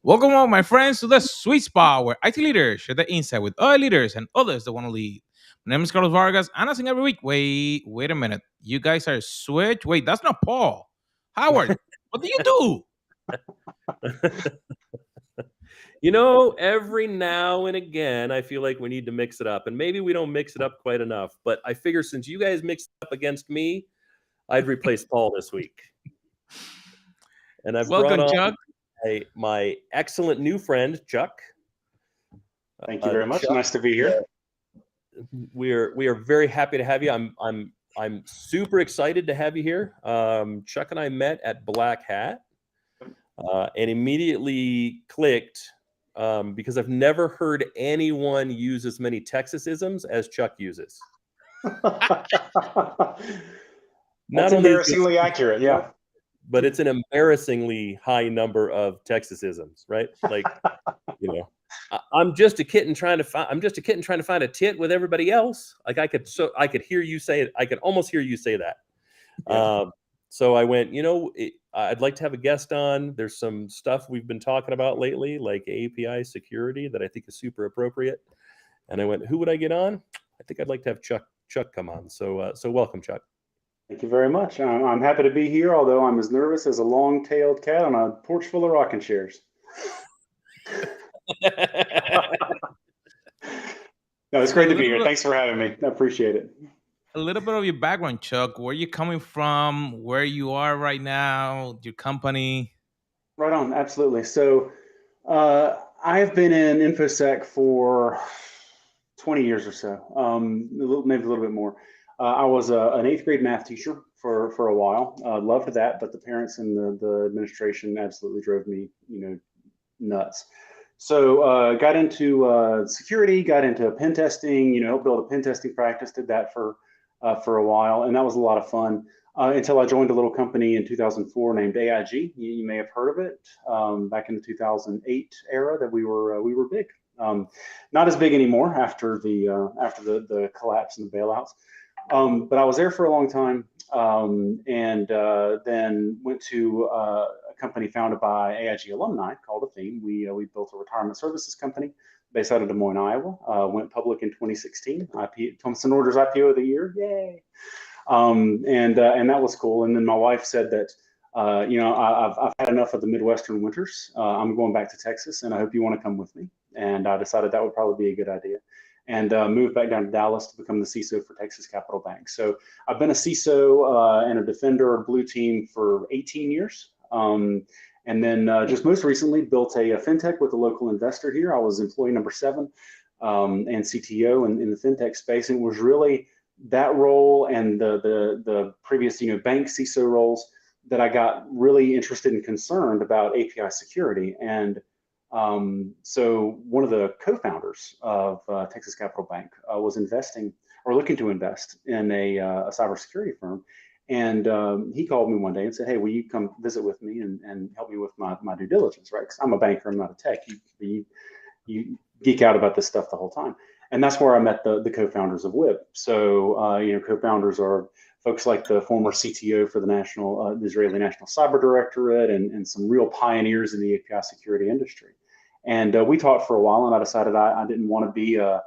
Welcome all my friends to the sweet spot where IT leaders share the insight with other leaders and others that want to lead. My name is Carlos Vargas, and I sing every week. Wait a minute. You guys are switch. Wait, that's not Paul. Howard, what do you do? Every now and again, I feel like we need to mix it up. And maybe we don't mix it up quite enough. But I figure since you guys mixed it up against me, I'd replace Paul this week. And I've Welcome, brought on Chuck. my excellent new friend, Chuck. Thank you very much. Chuck, nice to be here. We are very happy to have you. I'm super excited to have you here. Chuck and I met at Black Hat and immediately clicked because I've never heard anyone use as many Texasisms as Chuck uses. That's embarrassingly accurate, yeah. But it's an embarrassingly high number of Texasisms, right? Like, I'm just a kitten trying to find a tit with everybody else. Like I could hear you say it. I could almost hear you say that. Yeah. So I went, I'd like to have a guest on. There's some stuff we've been talking about lately, like API security, that I think is super appropriate. And I went, who would I get on? I think I'd like to have Chuck come on. So welcome, Chuck. Thank you very much. I'm happy to be here, although I'm as nervous as a long-tailed cat on a porch full of rocking chairs. No, it's great to be here. Thanks for having me. I appreciate it. A little bit of your background, Chuck. Where you coming from? Where you are right now? Your company? Right on. Absolutely. So I have been in InfoSec for 20 years or so, maybe a little bit more. I was an 8th grade math teacher for a while. Loved that, but the parents and the administration absolutely drove me, nuts. So got into security, got into pen testing, helped build a pen testing practice, did that for a while, and that was a lot of fun until I joined a little company in 2004 named AIG. You may have heard of it back in the 2008 era that we were big. Not as big anymore after the collapse and the bailouts. But I was there for a long time, and then went to a company founded by AIG alumni called Athene. We built a retirement services company based out of Des Moines, Iowa. Went public in 2016. Thomson Reuters IPO of the year, yay! And that was cool. And then my wife said that, I've had enough of the Midwestern winters. I'm going back to Texas, and I hope you want to come with me. And I decided that would probably be a good idea. And moved back down to Dallas to become the CISO for Texas Capital Bank. So I've been a CISO and a defender of Blue Team for 18 years. And then just most recently built a fintech with a local investor here. I was employee number 7 and CTO in the fintech space. And it was really that role and the previous bank CISO roles that I got really interested and concerned about API security. And so one of the co-founders of Texas Capital Bank was investing or looking to invest in a cybersecurity firm. And he called me one day and said, hey, will you come visit with me and help me with my due diligence, right? Because I'm a banker, I'm not a tech. You geek out about this stuff the whole time. And that's where I met the co-founders of WIB. So, co-founders are folks like the former CTO for the Israeli National Cyber Directorate and some real pioneers in the API security industry. And we talked for a while, and I decided I didn't want to be a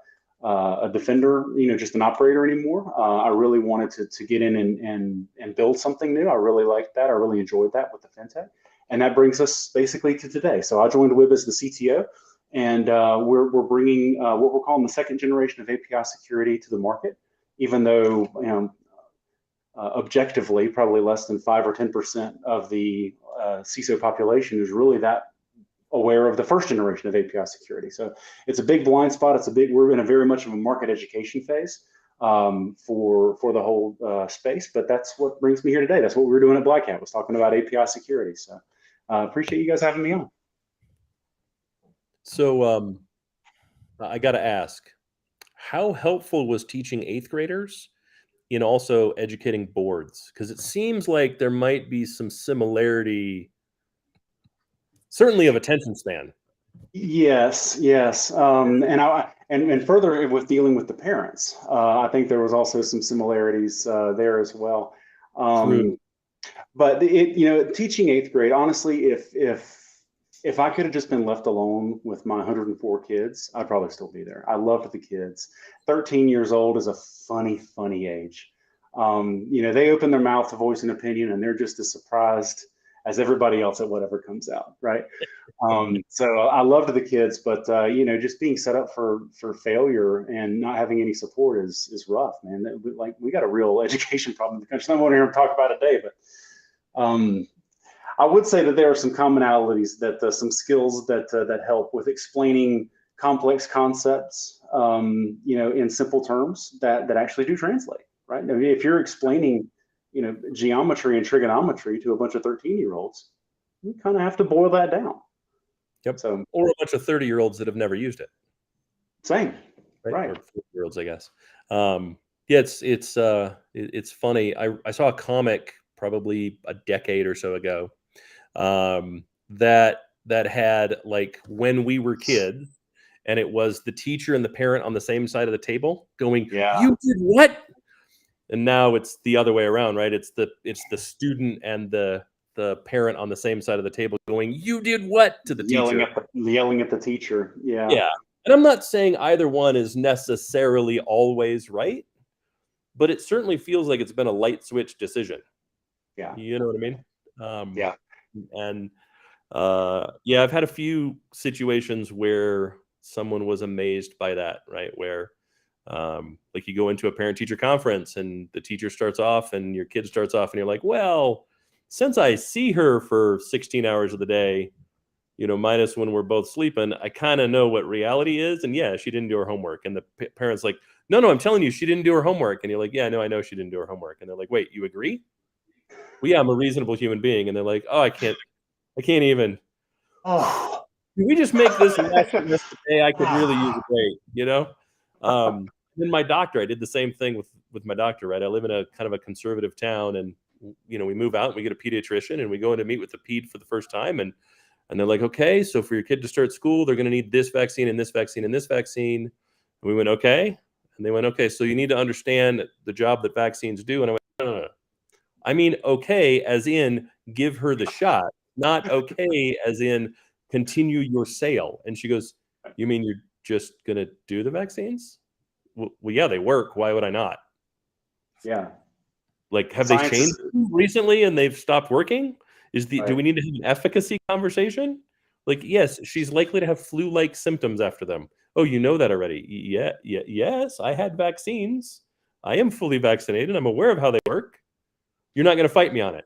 defender, just an operator anymore. I really wanted to get in and build something new. I really liked that. I really enjoyed that with the fintech. And that brings us basically to today. So I joined WIB as the CTO, and we're bringing what we're calling the second generation of API security to the market, even though, objectively, probably less than 5 or 10% of the CISO population is really that aware of the first generation of API security. So it's a big blind spot. We're in a very much of a market education phase for the whole space, but that's what brings me here today. That's what we were doing at Black Hat, was talking about API security. So appreciate you guys having me on. So I got to ask, how helpful was teaching 8th graders in also educating boards? Because it seems like there might be some similarity, certainly of attention span. Yes. And further with dealing with the parents, I think there was also some similarities there as well. True. But teaching 8th grade, honestly, if if I could have just been left alone with my 104 kids, I'd probably still be there. I loved the kids. 13 years old is a funny, funny age. They open their mouth to voice an opinion, and they're just as surprised as everybody else at whatever comes out, right? So I loved the kids, but just being set up for failure and not having any support is rough, man. Like we got a real education problem in the country. I'm not here to talk about it today, but I would say that there are some commonalities that some skills that help with explaining complex concepts, in simple terms that actually do translate, right? I mean, if you're explaining, geometry and trigonometry to a bunch of 13-year-olds, you kind of have to boil that down. Yep. So, or a bunch of 30-year-olds that have never used it. Same. Right. Or 40-year-olds, I guess. It's funny. I saw a comic probably a decade or so ago that had like when we were kids, and it was the teacher and the parent on the same side of the table going, Yeah. "You did what?" And now it's the other way around, right? It's the student and the parent on the same side of the table going, "You did what?" to the teacher. Yelling at the teacher. Yeah. Yeah. And I'm not saying either one is necessarily always right, but it certainly feels like it's been a light switch decision. Yeah. You know what I mean? Yeah. And I've had a few situations where someone was amazed by that, right? Where like you go into a parent teacher conference and the teacher starts off and your kid starts off and you're like, well, since I see her for 16 hours of the day, minus when we're both sleeping, I kind of know what reality is. And yeah, she didn't do her homework. And the parent's like, no, I'm telling you, she didn't do her homework. And you're like, yeah, no, I know she didn't do her homework. And they're like, wait, you agree? Well, yeah, I'm a reasonable human being. And they're like, oh, I can't even. Oh. Can we just make this last day? I could really use a break, Then my doctor, I did the same thing with my doctor, right? I live in a kind of a conservative town, and we move out and we get a pediatrician and we go in to meet with the ped for the first time, and they're like, okay, so for your kid to start school, they're going to need this vaccine and this vaccine and this vaccine. And we went, okay. And they went, okay, so you need to understand the job that vaccines do. And I went, no. I mean, okay, as in give her the shot, not okay as in continue your sale. And she goes, you mean you're just going to do the vaccines? Well, yeah, they work. Why would I not? Yeah. Like, have they changed recently and they've stopped working? Do we need to have an efficacy conversation? Like, yes, she's likely to have flu-like symptoms after them. Oh, you know that already. Yes, I had vaccines. I am fully vaccinated. I'm aware of how they work. You're not going to fight me on it.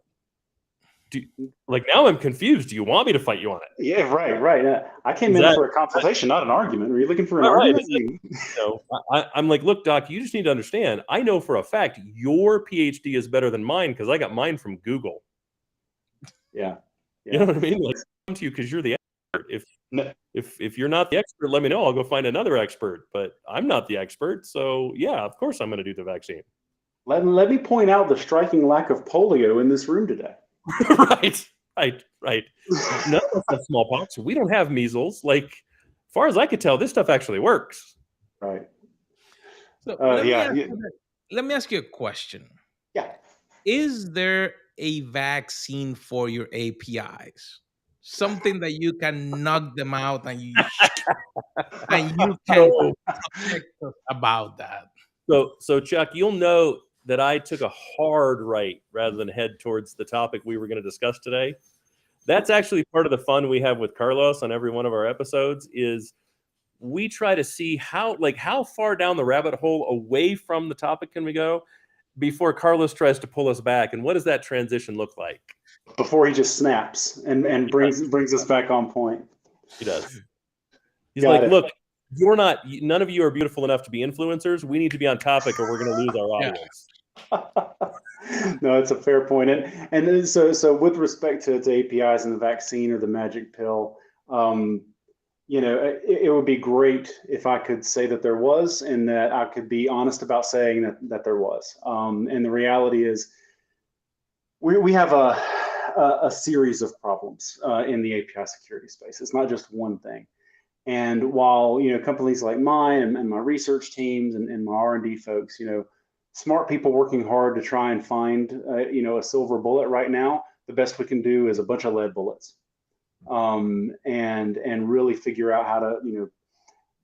Now I'm confused. Do you want me to fight you on it? Yeah, right. I came in for a consultation, not an argument. Are you looking for an argument? I'm like, look, doc, you just need to understand. I know for a fact your PhD is better than mine because I got mine from Google. Yeah. You know what I mean? Like, come to you because you're the expert. If you're not the expert, let me know. I'll go find another expert. But I'm not the expert, so yeah, of course I'm going to do the vaccine. Let me point out the striking lack of polio in this room today. Right. None of us have smallpox. We don't have measles. Like, as far as I could tell, this stuff actually works. Right. So let me ask you a question. Yeah. Is there a vaccine for your APIs? Something that you can knock them out and you can protect us about that. So Chuck, you'll note that I took a hard right rather than head towards the topic we were going to discuss today. That's actually part of the fun we have with Carlos on every one of our episodes is we try to see how far down the rabbit hole away from the topic can we go before Carlos tries to pull us back. And what does that transition look like? Before he just snaps and brings us back on point. He does. He's like, look, none of you are beautiful enough to be influencers. We need to be on topic or we're going to lose our audience. No, it's a fair point. And so with respect to APIs and the vaccine or the magic pill, it would be great if I could say that there was, and that I could be honest about saying that there was. And the reality is we have a series of problems in the API security space. It's not just one thing. And while companies like mine and my research teams and my R&D folks, smart people working hard to try and find a silver bullet right now, the best we can do is a bunch of lead bullets. and really figure out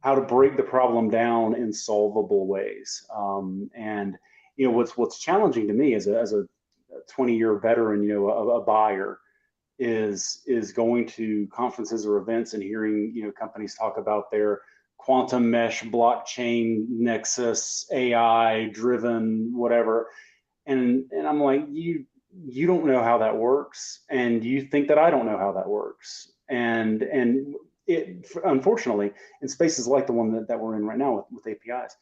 how to break the problem down in solvable ways. And what's challenging to me as a 20-year veteran, a buyer, is going to conferences or events and hearing companies talk about their quantum mesh, blockchain, nexus, AI driven, whatever, and I'm like, you don't know how that works, and you think that I don't know how that works, and it, unfortunately, in spaces like the one that we're in right now with APIs,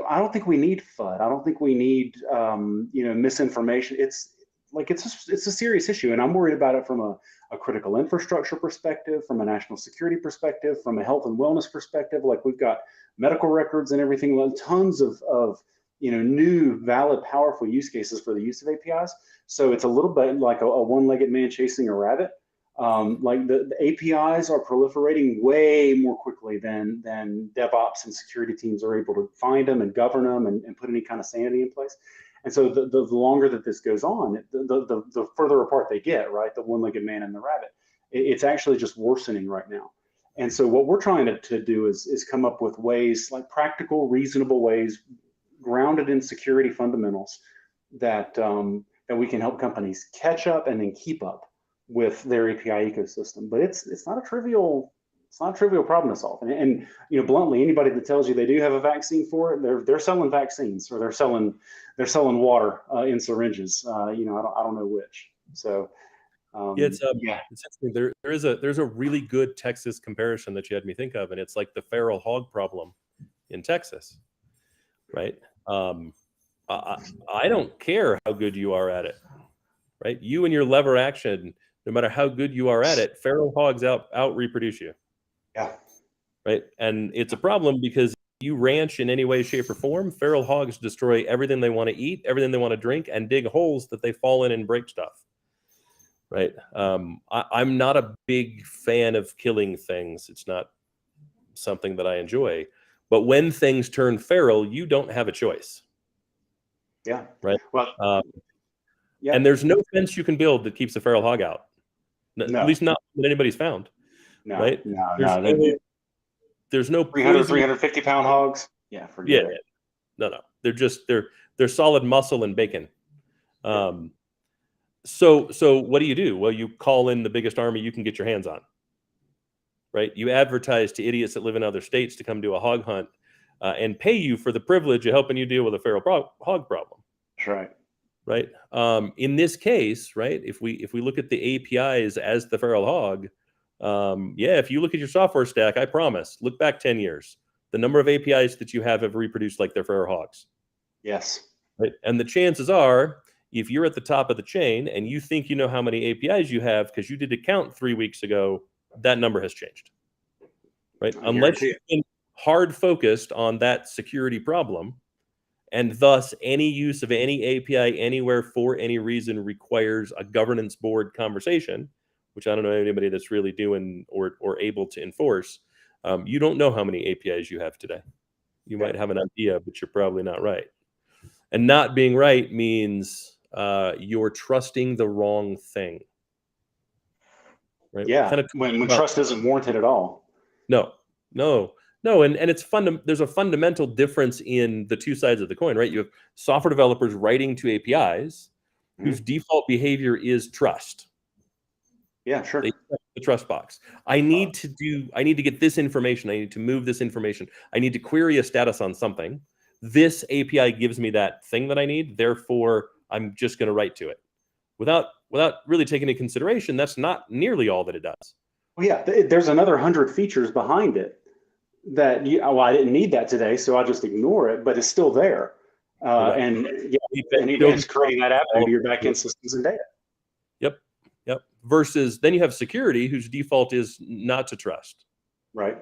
I don't think we need FUD. I don't think we need misinformation. It's a serious issue, and I'm worried about it from a critical infrastructure perspective, from a national security perspective, from a health and wellness perspective. Like, we've got medical records and everything, tons of new, valid, powerful use cases for the use of APIs. So it's a little bit like a one-legged man chasing a rabbit. Like the APIs are proliferating way more quickly than DevOps and security teams are able to find them and govern them and put any kind of sanity in place. And so the longer that this goes on, the further apart they get, right? The one-legged man and the rabbit. It's actually just worsening right now. And so what we're trying to do is come up with ways, like practical, reasonable ways, grounded in security fundamentals, that we can help companies catch up and then keep up with their API ecosystem. But it's not a trivial problem to solve. And bluntly, anybody that tells you they do have a vaccine for it, they're selling vaccines, or they're selling water in syringes. I don't know which. So it's interesting. There's a really good Texas comparison that you had me think of, and it's like the feral hog problem in Texas, right? I don't care how good you are at it, right? You and your lever action, no matter how good you are at it, feral hogs out reproduce you. Yeah. Right. And it's a problem because if you ranch in any way, shape, or form, feral hogs destroy everything they want to eat, everything they want to drink, and dig holes that they fall in and break stuff. Right. I'm not a big fan of killing things. It's not something that I enjoy. But when things turn feral, you don't have a choice. Yeah. Right. Well, yeah. And there's no fence you can build that keeps a feral hog out. No. At least not that anybody's found. No, right? There's no 350 pound hogs. Yeah, forget it. No. They're solid muscle and bacon. So what do? Well, you call in the biggest army you can get your hands on. Right? You advertise to idiots that live in other states to come do a hog hunt and pay you for the privilege of helping you deal with a feral hog problem. That's right. Right. In this case, right, if we look at the APIs as the feral hog, if you look at your software stack, I promise, look back 10 years, the number of APIs that you have reproduced like they're feral hogs. Yes. Right. And the chances are, if you're at the top of the chain and you think you know how many APIs you have because you did a count 3 weeks ago, that number has changed. Right. Unless you've been hard focused on that security problem. And thus, any use of any API anywhere for any reason requires a governance board conversation, which I don't know anybody that's really doing or able to enforce. You don't know how many APIs you have today. You might have an idea, but you're probably not right. And not being right means you're trusting the wrong thing. Right? Yeah, when trust isn't warranted at all. No. And it's there's a fundamental difference in the two sides of the coin, right? You have software developers writing to APIs whose default behavior is trust. Yeah, sure. They check the trust box. I need to get this information. I need to move this information. I need to query a status on something. This API gives me that thing that I need. Therefore, I'm just going to write to it. Without really taking into consideration, that's not nearly all that it does. Well, yeah, there's another 100 features behind it that I didn't need that today, so I'll just ignore it, but it's still there. And it's creating that app into your backend systems and data. Yep. Versus then you have security whose default is not to trust. Right.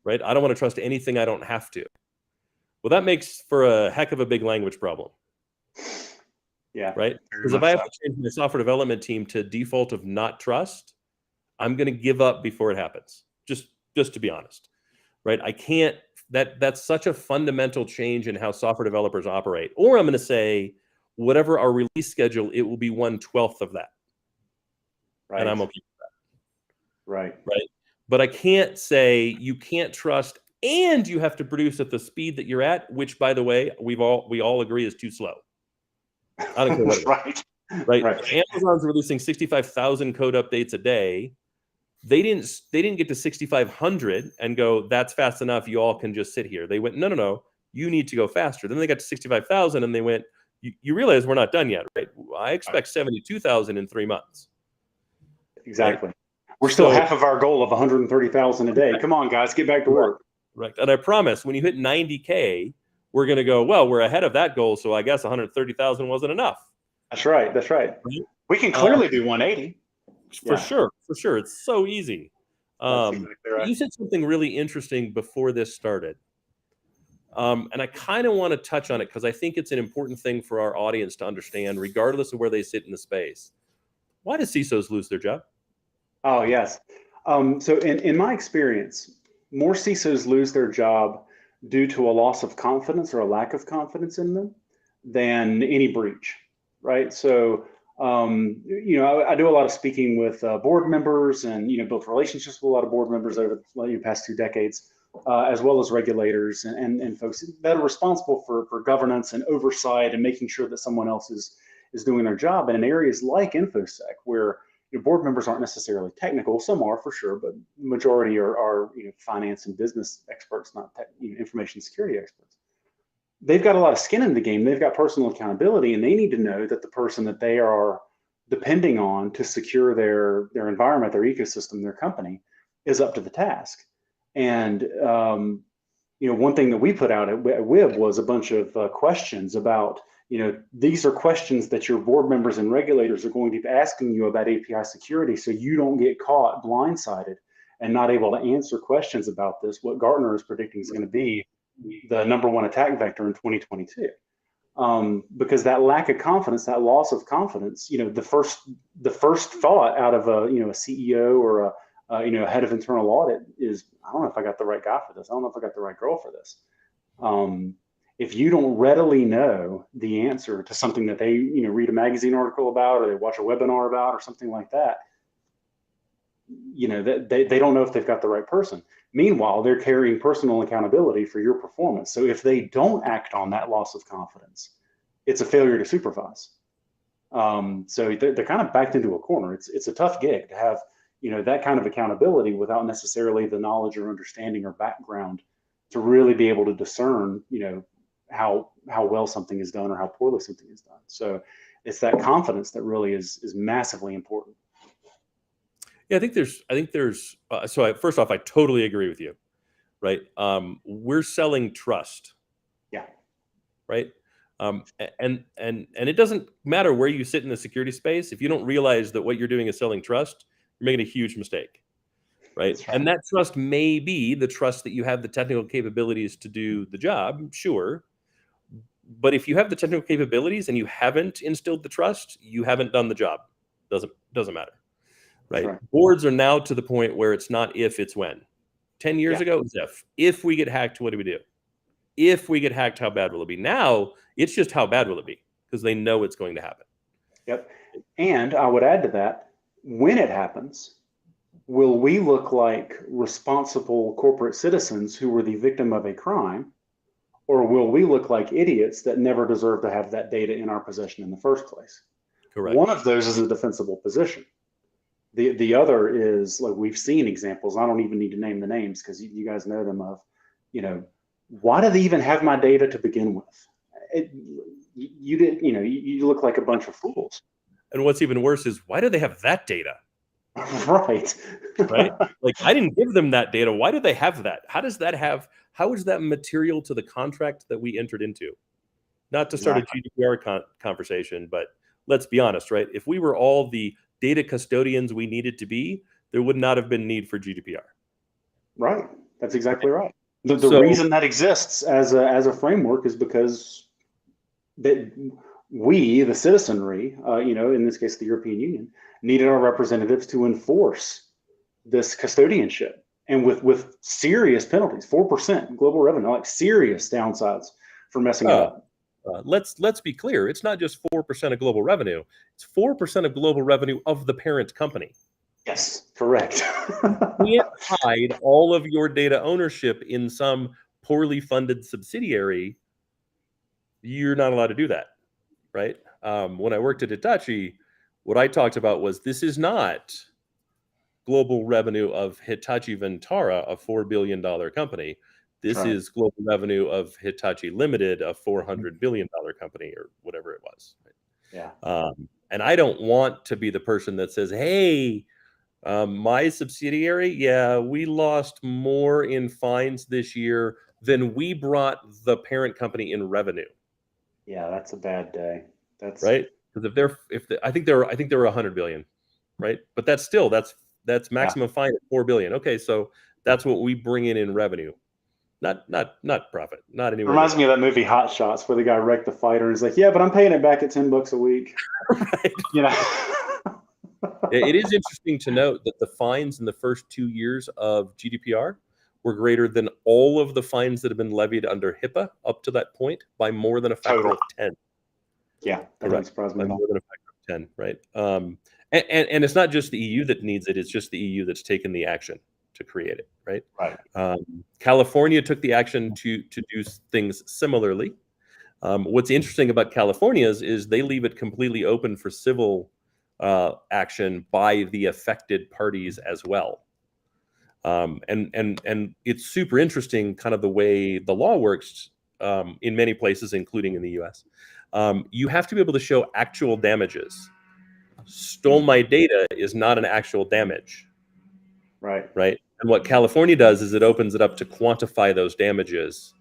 I don't want to trust anything I don't have to. Well, that makes for a heck of a big language problem. Yeah. Right? Because if I have to change my software development team to default of not trust, I'm going to give up before it happens. Just to be honest. Right? I can't, that's such a fundamental change in how software developers operate. Or I'm going to say, whatever our release schedule, it will be 1/12 of that. Right. And I'm okay with Right. Right. But I can't say you can't trust and you have to produce at the speed that you're at, which, by the way, we all agree is too slow. I don't care what it is. Right. Right. Right. Amazon's releasing 65,000 code updates a day. They didn't get to 6,500 and go, that's fast enough. You all can just sit here. They went, no. You need to go faster. Then they got to 65,000 and they went, you realize we're not done yet, right? I expect 72,000 in 3 months. Exactly. Right? We're still half of our goal of 130,000 a day. Come on, guys, get back to work. Right. And I promise when you hit 90K, we're going to go, well, we're ahead of that goal. So I guess 130,000 wasn't enough. That's right. That's right. We can clearly do 180. For sure. It's so easy. Exactly right. You said something really interesting before this started. And I kind of want to touch on it because I think it's an important thing for our audience to understand, regardless of where they sit in the space. Why do CISOs lose their job? Oh, yes. So in my experience, more CISOs lose their job due to a loss of confidence or a lack of confidence in them than any breach, right? So, I do a lot of speaking with board members and, built relationships with a lot of board members over the past 2 decades, as well as regulators and folks that are responsible for governance and oversight and making sure that someone else is doing their job. And in areas like InfoSec, where board members aren't necessarily technical, some are for sure, but the majority are finance and business experts, not information security experts. They've got a lot of skin in the game. They've got personal accountability, and they need to know that the person that they are depending on to secure their environment, their ecosystem, their company is up to the task. And one thing that we put out at WIB was a bunch of questions about, these are questions that your board members and regulators are going to be asking you about API security, so you don't get caught blindsided and not able to answer questions about this. What Gartner is predicting is going to be the #1 attack vector in 2022. Because that lack of confidence, that loss of confidence, the first thought out of a CEO or a head of internal audit is, I don't know if I got the right guy for this. I don't know if I got the right girl for this. If you don't readily know the answer to something that they read a magazine article about, or they watch a webinar about, or something like that, they don't know if they've got the right person. Meanwhile, they're carrying personal accountability for your performance. So if they don't act on that loss of confidence, it's a failure to supervise. So they're kind of backed into a corner. It's a tough gig to have that kind of accountability without necessarily the knowledge or understanding or background to really be able to discern how well something is done or how poorly something is done. So it's that confidence that really is massively important. Yeah, I think there's. First off, I totally agree with you. Right, we're selling trust. Yeah. Right, and it doesn't matter where you sit in the security space. If you don't realize that what you're doing is selling trust, you're making a huge mistake. Right, and that trust may be the trust that you have the technical capabilities to do the job. Sure. But if you have the technical capabilities and you haven't instilled the trust, you haven't done the job. Doesn't matter. Right? Boards are now to the point where it's not if, it's when. 10 years ago, it was if. If we get hacked, what do we do? If we get hacked, how bad will it be? Now, it's just how bad will it be? Because they know it's going to happen. Yep. And I would add to that, when it happens, will we look like responsible corporate citizens who were the victim of a crime? Or will we look like idiots that never deserve to have that data in our possession in the first place? Correct. One of those is a defensible position. The other is, like, we've seen examples. I don't even need to name the names because you guys know them of, why do they even have my data to begin with? You look like a bunch of fools. And what's even worse is, why do they have that data? Right. Right? Like, I didn't give them that data. Why do they have that? How is that material to the contract that we entered into? Not to start a GDPR conversation, but let's be honest, right? If we were all the data custodians we needed to be, there would not have been need for GDPR. Right. That's exactly right. The reason that exists as a framework is because that we, the citizenry, in this case, the European Union, needed our representatives to enforce this custodianship, and with serious penalties, 4% global revenue, like serious downsides for messing it up. Let's be clear. It's not just 4% of global revenue. It's 4% of global revenue of the parent company. Yes, correct. You can't hide all of your data ownership in some poorly funded subsidiary. You're not allowed to do that, right? When I worked at Hitachi, what I talked about was this is not global revenue of Hitachi Vantara, a $4 billion company. This Right. is global revenue of Hitachi Limited, a $400 billion company, or whatever it was. Right? Yeah. And I don't want to be the person that says, hey, my subsidiary, yeah, we lost more in fines this year than we brought the parent company in revenue. Yeah, that's a bad day. That's Right? Because I think they're 100 billion, right? But that's maximum fine at 4 billion. Okay, so that's what we bring in revenue, not profit, not anywhere near reminds me that. of that movie Hot Shots where the guy wrecked the fighter and he's like, yeah, but I'm paying it back at $10 a week. Right? You know. It is interesting to note that the fines in the first 2 years of GDPR were greater than all of the fines that have been levied under HIPAA up to that point by more than a factor Total. of 10. Yeah, that doesn't Correct. surprise me By at all. more than a factor of 10, right? And it's not just the EU that needs it, it's just the EU that's taken the action to create it, right? Right. California took the action to do things similarly. What's interesting about California's is they leave it completely open for civil action by the affected parties as well. And it's super interesting, kind of the way the law works in many places, including in the U.S. You have to be able to show actual damages. Stole my data is not an actual damage, Right. right? And what California does is it opens it up to quantify those damages,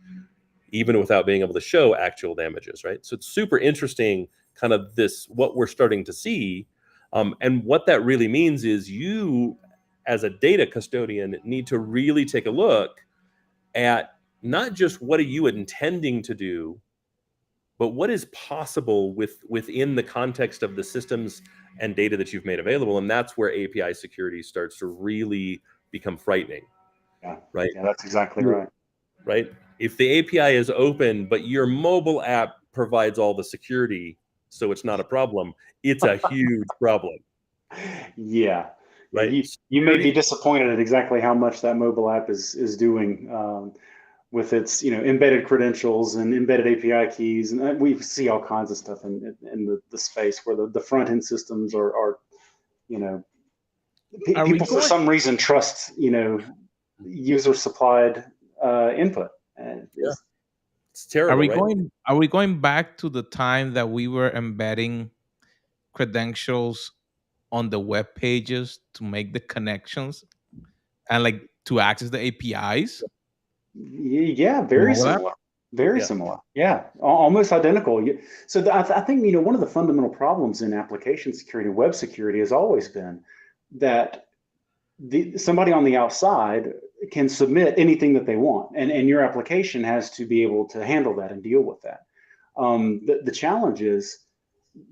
even without being able to show actual damages, right? So it's super interesting, kind of what we're starting to see. And what that really means is you, as a data custodian, need to really take a look at not just what are you intending to do, but what is possible within the context of the systems and data that you've made available. And that's where API security starts to really become frightening. Yeah. Right. Yeah, that's exactly right. Right. If the API is open, but your mobile app provides all the security, so it's not a problem, it's a huge problem. Yeah. Yeah, Right. you may be disappointed at exactly how much that mobile app is doing with its embedded credentials and embedded API keys, and we see all kinds of stuff in the space where the front end systems are Are we people for going? some reason trust user supplied input. Yeah. It's terrible, right? Are we going back to the time that we were embedding credentials on the web pages to make the connections and like to access the APIs? Yeah, You very remember that? similar. Very Yeah. similar. Yeah, almost identical. So I think one of the fundamental problems in application security, web security, has always been that somebody on the outside can submit anything that they want, and your application has to be able to handle that and deal with that. The challenge is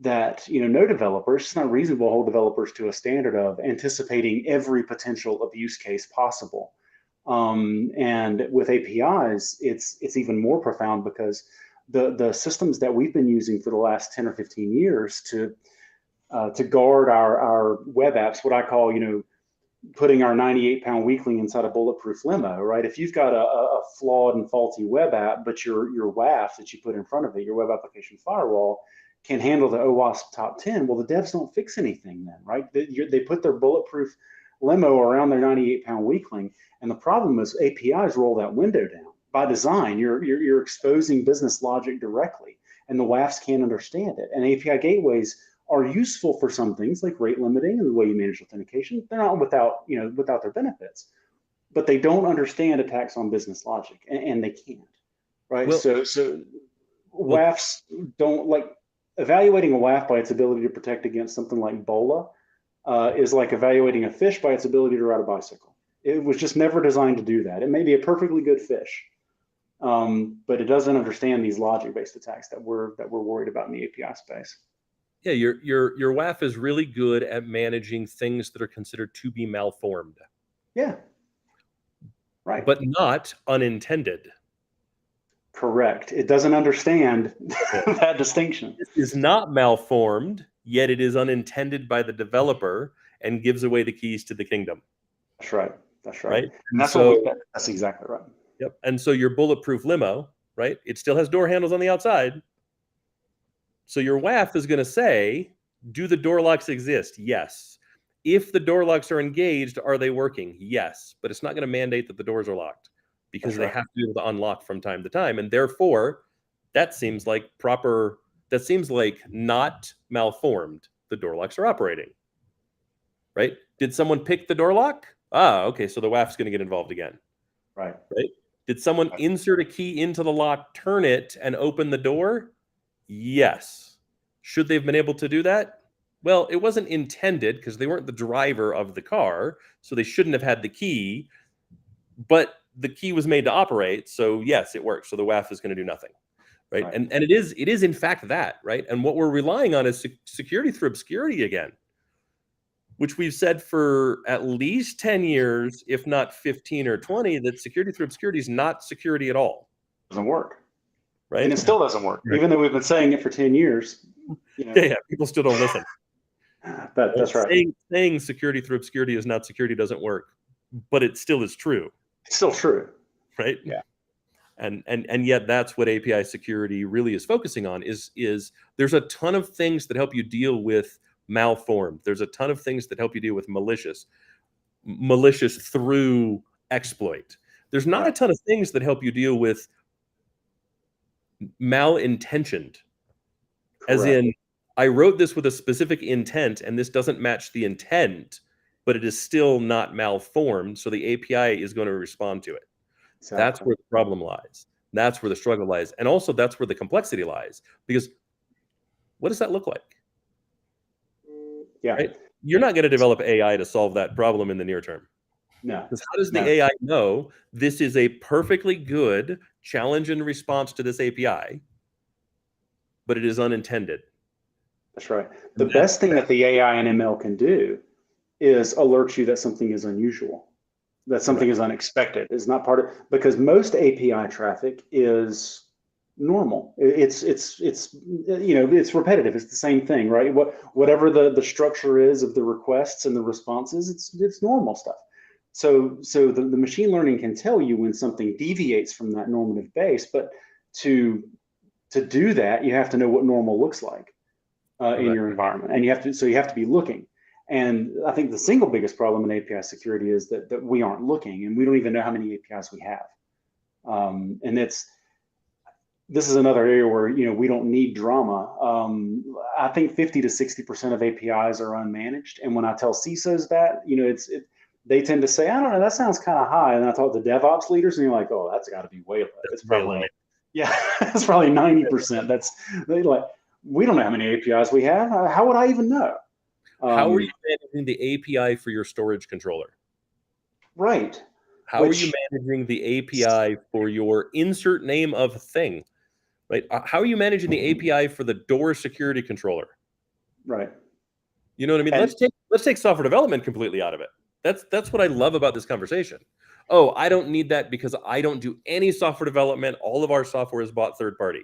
that no developers, it's not reasonable to hold developers to a standard of anticipating every potential abuse case possible. And with APIs, it's even more profound because the systems that we've been using for the last 10 or 15 years to guard our web apps, what I call putting our 98-pound weakling inside a bulletproof limo, right? If you've got a flawed and faulty web app, but your WAF that you put in front of it, your web application firewall, can handle the OWASP top 10, well, the devs don't fix anything then, right? They put their bulletproof limo around their 98-pound weakling, and the problem is APIs roll that window down. By design, you're exposing business logic directly, and the WAFs can't understand it. And API gateways are useful for some things like rate limiting and the way you manage authentication. They're not without their benefits, but they don't understand attacks on business logic, and they can't, right? Well, so WAFs don't like evaluating a WAF by its ability to protect against something like BOLA is like evaluating a fish by its ability to ride a bicycle. It was just never designed to do that. It may be a perfectly good fish, but it doesn't understand these logic-based attacks that we're worried about in the API space. Yeah, your WAF is really good at managing things that are considered to be malformed. Yeah. Right. But not unintended. Correct. It doesn't understand that distinction. It is not malformed, yet it is unintended by the developer, and gives away the keys to the kingdom. That's right. That's right. Right. And that's so, that's exactly right. Yep. And so your bulletproof limo, right? It still has door handles on the outside. So your WAF is going to say, do the door locks exist? Yes. If the door locks are engaged, are they working? Yes. But it's not going to mandate that the doors are locked, because they have to be able to unlock from time to time. And therefore, that seems like not malformed. The door locks are operating. Right? Did someone pick the door lock? Okay. So the WAF is going to get involved again. Right. Did someone insert a key into the lock, turn it, and open the door? Yes. Should they have been able to do that? Well, it wasn't intended, because they weren't the driver of the car, so they shouldn't have had the key. But the key was made to operate, so yes, it works. So the WAF is going to do nothing, right? And it is in fact that, right? And what we're relying on is security through obscurity again, which we've said for at least 10 years, if not 15 or 20, that security through obscurity is not security at all. Doesn't work. Right. And it still doesn't work, even though we've been saying it for 10 years. Yeah, people still don't listen. That's right. Saying security through obscurity is not security doesn't work, but it still is true. It's still true. Right. Yeah. And yet that's what API security really is focusing on, is there's a ton of things that help you deal with malformed. There's a ton of things that help you deal with malicious through exploit. There's not a ton of things that help you deal with malintentioned. As in, I wrote this with a specific intent and this doesn't match the intent, but it is still not malformed, so the API is going to respond to it. Exactly. That's where the problem lies. That's where the struggle lies. And also that's where the complexity lies, because what does that look like? Yeah. Right? You're not going to develop AI to solve that problem in the near term. No. Because how does the AI know this is a perfectly good challenge and response to this API, but it is unintended? That's right. The best thing that the AI and ML can do is alert you that something is unusual, that something is unexpected. It's not part of, because most API traffic is normal. It's it's repetitive. It's the same thing, right? Whatever the structure is of the requests and the responses, it's normal stuff. So the machine learning can tell you when something deviates from that normative base, but to do that, you have to know what normal looks like in your environment, and you have to be looking. And I think the single biggest problem in API security is that we aren't looking, and we don't even know how many APIs we have. And this is another area where we don't need drama. I think 50 to 60% of APIs are unmanaged, and when I tell CISOs that, they tend to say, I don't know, that sounds kind of high. And I talk to DevOps leaders, and you're like, oh, that's got to be way low. It's probably it's probably 90%. They like, we don't know how many APIs we have. How would I even know? How are you managing the API for your storage controller? Right. How are you managing the API for your insert name of thing? Right. How are you managing the API for the door security controller? Right. You know what I mean? And let's take software development completely out of it. That's what I love about this conversation. Oh, I don't need that because I don't do any software development. All of our software is bought third party.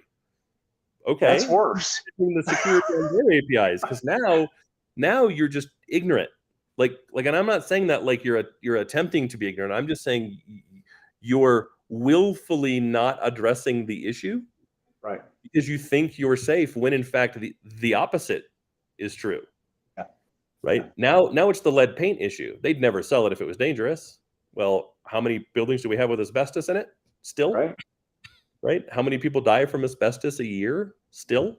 Okay, that's worse. The security on their APIs, because now you're just ignorant. Like, and I'm not saying that like you're attempting to be ignorant. I'm just saying you're willfully not addressing the issue, right? Because you think you're safe when in fact the opposite is true. Yeah. Right. Yeah. Now it's the lead paint issue. They'd never sell it if it was dangerous. Well, how many buildings do we have with asbestos in it? Still, right? How many people die from asbestos a year? Still,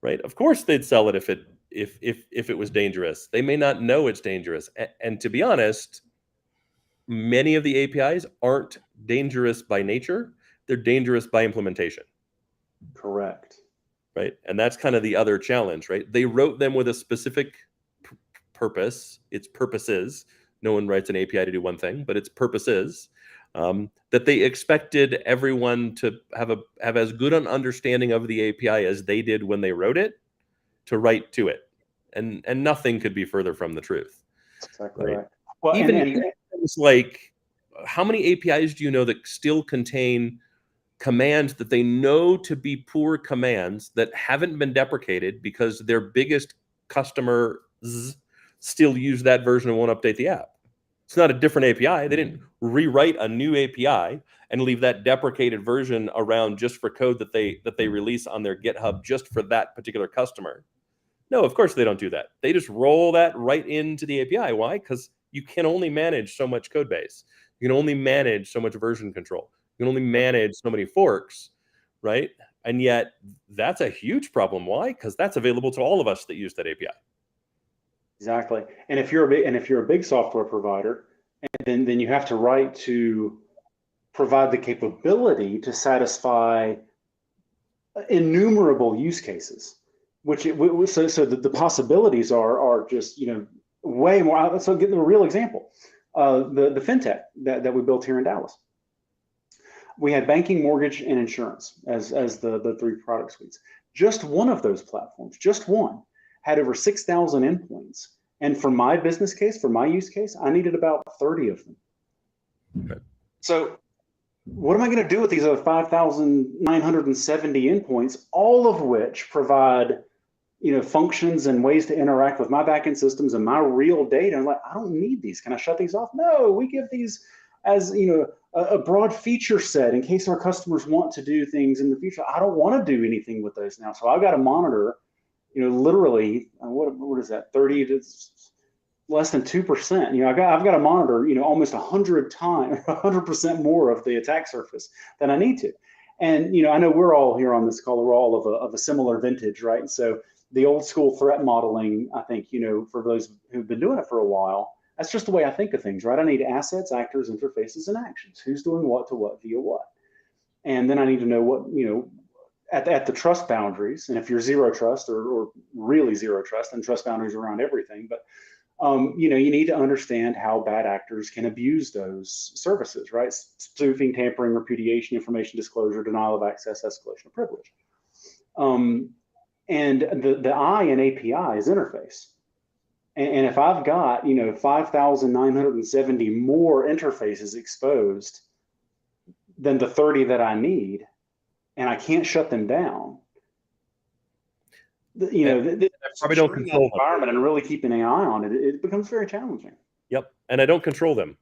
right? Of course they'd sell it if it was dangerous. They may not know it's dangerous. And to be honest, many of the APIs aren't dangerous by nature. They're dangerous by implementation. Correct. Right. And that's kind of the other challenge, right? They wrote them with a specific purpose. It's purposes. No one writes an API to do one thing, but it's purposes that they expected everyone to have as good an understanding of the API as they did when they wrote it to write to it. And nothing could be further from the truth. Exactly right. Well, even things like, how many APIs do you know that still contain commands that they know to be poor commands that haven't been deprecated because their biggest customers still use that version and won't update the app. It's not a different API. They didn't rewrite a new API and leave that deprecated version around just for code that they release on their GitHub just for that particular customer. No, of course they don't do that. They just roll that right into the API. Why? Because you can only manage so much code base. You can only manage so much version control. You can only manage so many forks, right? And yet that's a huge problem. Why? Because that's available to all of us that use that API. Exactly. And if you're a big software provider, then you have to write to provide the capability to satisfy innumerable use cases, which so the possibilities are just way more. So get a real example, the fintech that we built here in Dallas. We had banking, mortgage, and insurance as the three product suites. Just one of those platforms, just one, had over 6,000 endpoints. And for my business case, for my use case, I needed about 30 of them. Okay. So what am I going to do with these other 5,970 endpoints, all of which provide functions and ways to interact with my backend systems and my real data? I'm like, I don't need these. Can I shut these off? No, we give these as a broad feature set in case our customers want to do things in the future. I don't want to do anything with those now. So I've got to monitor, literally, what is that, 30 to less than 2%. I've got to monitor, almost 100% more of the attack surface than I need to. And, I know we're all here on this call, we're all of a similar vintage, right? So the old school threat modeling, I think, for those who've been doing it for a while, that's just the way I think of things, right? I need assets, actors, interfaces, and actions. Who's doing what to what via what? And then I need to know what, at the trust boundaries. And if you're zero trust or really zero trust, then trust boundaries around everything. But, you need to understand how bad actors can abuse those services, right? Spoofing, tampering, repudiation, information disclosure, denial of access, escalation of privilege. And the I in API is interface. And if I've got, 5,970 more interfaces exposed than the 30 that I need, and I can't shut them down, probably don't control the environment and really keeping an eye on it, it becomes very challenging. Yep. And I don't control them.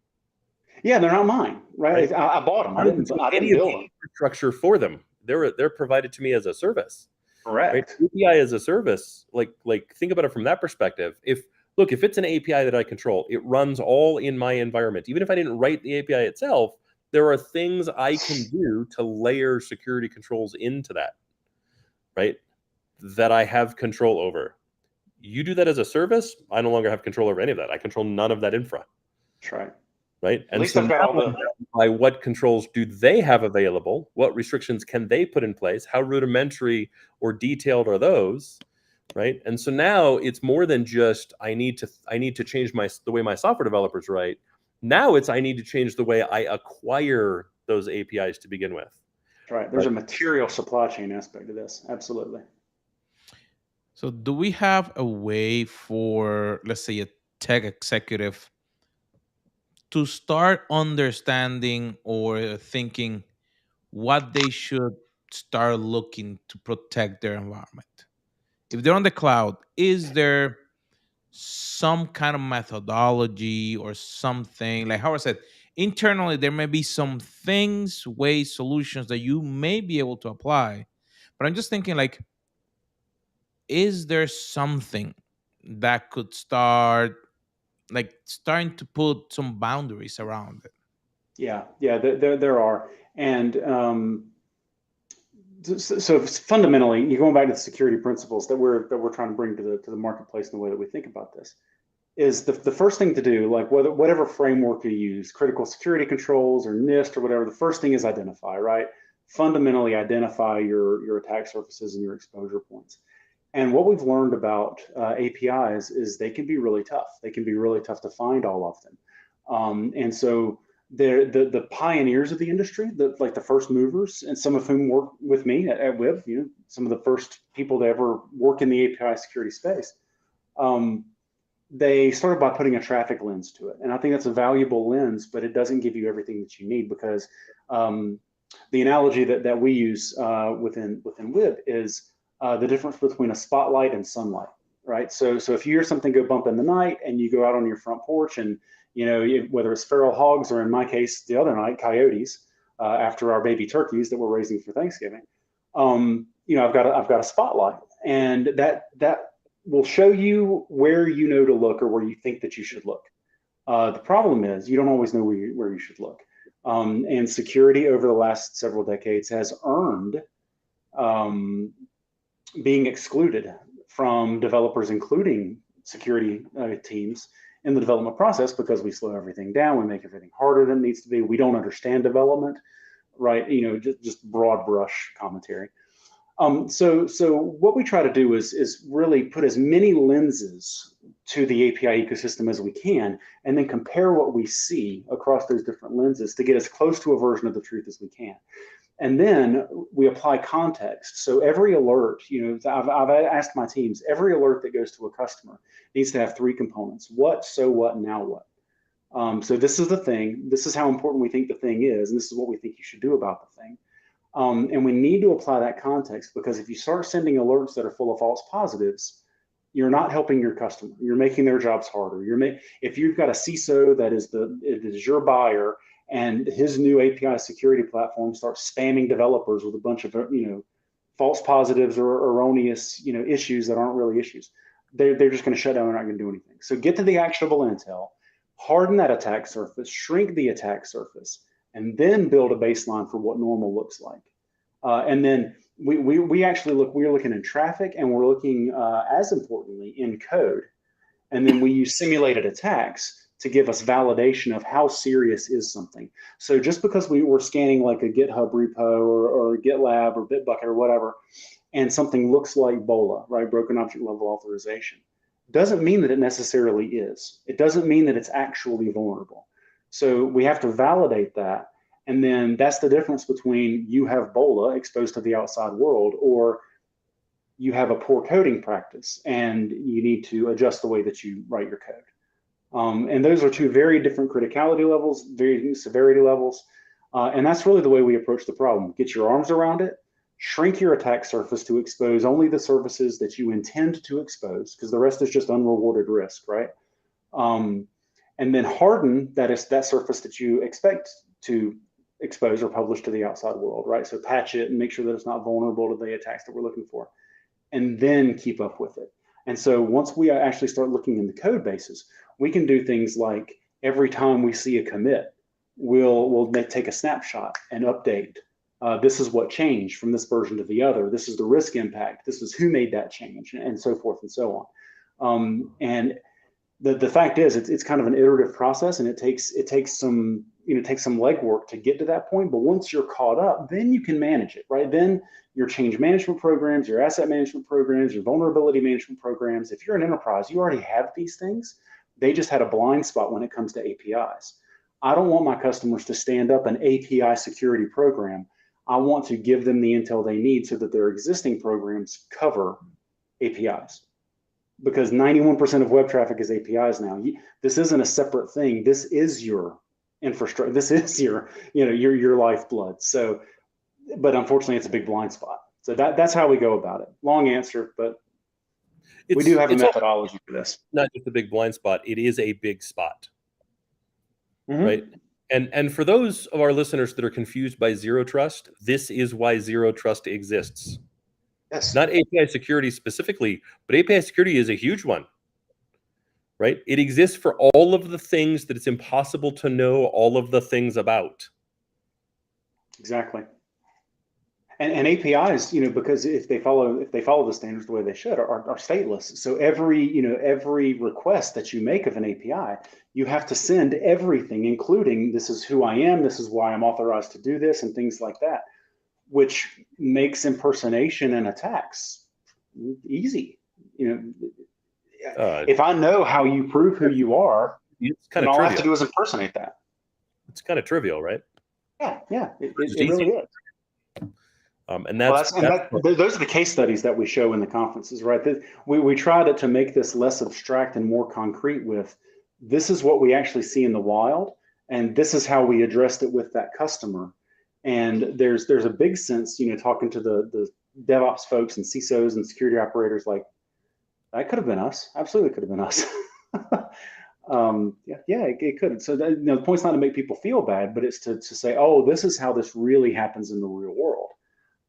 Yeah, they're not mine, right? I bought them. I didn't build them. Infrastructure for them. They're provided to me as a service. Correct. Right? API as a service, like think about it from that perspective. If it's an API that I control, it runs all in my environment. Even if I didn't write the API itself, there are things I can do to layer security controls into that, right? That I have control over. You do that as a service, I no longer have control over any of that. I control none of that infra. That's right. Right. At least I've got all the. By what controls do they have available? What restrictions can they put in place? How rudimentary or detailed are those? Right. And so now it's more than just I need to change the way my software developers write. Now it's I need to change the way I acquire those APIs to begin with. That's right. There's a material supply chain aspect to this. Absolutely. So do we have a way for, let's say, a tech executive to start understanding or thinking what they should start looking to protect their environment? If they're on the cloud, is there some kind of methodology or something? Like Howard said, internally, there may be some things, ways, solutions that you may be able to apply. But I'm just thinking, like, is there something that could start, like, starting to put some boundaries around it? Yeah, there are. And so fundamentally, you're going back to the security principles that we're trying to bring to the marketplace in the way that we think about this. Is the first thing to do, like whatever framework you use, critical security controls or NIST or whatever, the first thing is identify, right? Fundamentally identify your attack surfaces and your exposure points. And what we've learned about APIs is they can be really tough. They can be really tough to find all of them. And so they're the pioneers of the industry, like the first movers, and some of whom work with me at WIB, some of the first people to ever work in the API security space. They started by putting a traffic lens to it. And I think that's a valuable lens, but it doesn't give you everything that you need, because the analogy that we use within WIB is the difference between a spotlight and sunlight. right? So if you hear something go bump in the night and you go out on your front porch and, whether it's feral hogs or in my case, the other night, coyotes, after our baby turkeys that we're raising for Thanksgiving, I've got a spotlight, and that will show you where you know to look or where you think that you should look. The problem is you don't always know where you should look. And security over the last several decades has earned being excluded from developers, including security teams, in the development process because we slow everything down, we make everything harder than it needs to be. We don't understand development, right? Just broad brush commentary. So what we try to do is really put as many lenses to the API ecosystem as we can, and then compare what we see across those different lenses to get as close to a version of the truth as we can. And then we apply context. So every alert, I've asked my teams, every alert that goes to a customer needs to have three components: what, so what, now what. So this is the thing. This is how important we think the thing is, and this is what we think you should do about the thing. And we need to apply that context, because if you start sending alerts that are full of false positives, you're not helping your customer. You're making their jobs harder. If you've got a CISO that is your buyer, and his new API security platform starts spamming developers with a bunch of false positives or erroneous issues that aren't really issues, they're just going to shut down. They're not going to do anything. So get to the actionable intel, harden that attack surface, shrink the attack surface, and then build a baseline for what normal looks like. And then we're looking in traffic, and we're looking, as importantly, in code. And then we use simulated attacks to give us validation of how serious is something. So just because we were scanning like a GitHub repo or GitLab or Bitbucket or whatever, and something looks like BOLA, right, broken object level authorization, doesn't mean that it necessarily is. It doesn't mean that it's actually vulnerable. So we have to validate that. And then that's the difference between you have BOLA exposed to the outside world, or you have a poor coding practice and you need to adjust the way that you write your code. And those are two very different criticality levels, very severity levels. And that's really the way we approach the problem. Get your arms around it, shrink your attack surface to expose only the services that you intend to expose, because the rest is just unrewarded risk, right? And then harden that surface that you expect to expose or publish to the outside world, right? So patch it and make sure that it's not vulnerable to the attacks that we're looking for, and then keep up with it. And so once we actually start looking in the code bases, we can do things like every time we see a commit, we'll take a snapshot and update. This is what changed from this version to the other. This is the risk impact. This is who made that change, and so forth and so on. And the fact is, it's kind of an iterative process, and it takes some legwork to get to that point. But once you're caught up, then you can manage it, right? Then your change management programs, your asset management programs, your vulnerability management programs. If you're an enterprise, you already have these things. They just had a blind spot when it comes to APIs. I don't want my customers to stand up an API security program. I want to give them the intel they need so that their existing programs cover APIs. Because 91% of web traffic is APIs now. This isn't a separate thing. This is your infrastructure. This is your lifeblood. So, but unfortunately, it's a big blind spot. So that's how we go about it. Long answer, but we do have a methodology for this. Not just a big blind spot. It is a big spot, right? And for those of our listeners that are confused by zero trust, this is why zero trust exists. Yes. Not API security specifically, but API security is a huge one, right? It exists for all of the things that it's impossible to know all of the things about. Exactly. And APIs, because if they follow the standards the way they should, are stateless. So every request that you make of an API, you have to send everything, including this is who I am, this is why I'm authorized to do this, and things like that, which makes impersonation and attacks easy. If I know how you prove who you are, then all I have to do is impersonate that. It's kind of trivial, right? Yeah, it really is. And those are the case studies that we show in the conferences, right? We try to make this less abstract and more concrete with, this is what we actually see in the wild, and this is how we addressed it with that customer. And there's a big sense, talking to the DevOps folks and CISOs and security operators, like, That could have been us. Absolutely could have been us. Yeah, it could. So that, the point's not to make people feel bad, but it's to say, oh, this is how this really happens in the real world.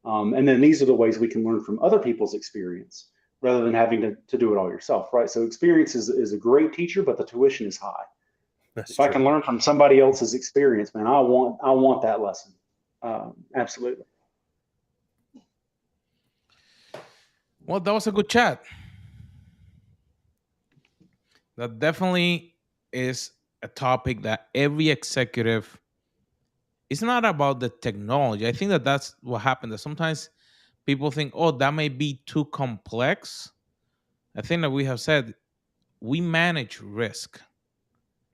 And then these are the ways we can learn from other people's experience rather than having to do it all yourself, right? So experience is a great teacher, but the tuition is high. That's If I true. can learn from somebody else's experience, man, I want that lesson. Absolutely. Well, that was a good chat. That definitely is a topic that every executive. It's not about the technology. I think that that's what happened. That sometimes people think, oh, that may be too complex. I think that we have said we manage risk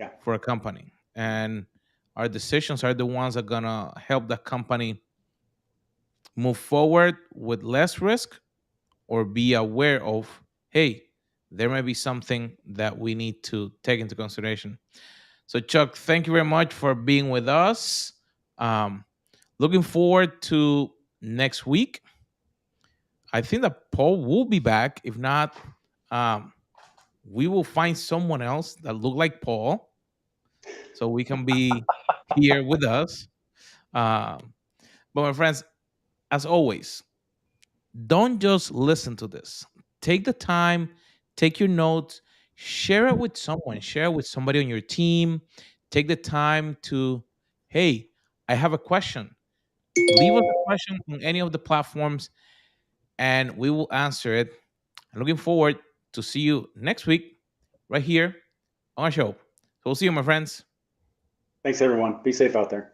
Yeah. for a company, and our decisions are the ones that are gonna help the company move forward with less risk or be aware of, hey, there may be something that we need to take into consideration. So, Chuck, thank you very much for being with us. Um, Looking forward to next week. I think that Paul will be back. If not, um, we will find someone else that look like Paul, so we can be here with us. Um, but my friends, as always, don't just listen to this. Take the time, take your notes, share it with someone, share it with somebody on your team. Take the time to, hey, I have a question. Leave us a question on any of the platforms and we will answer it. I'm looking forward to see you next week right here on our show. So we'll see you, my friends. Thanks, everyone. Be safe out there.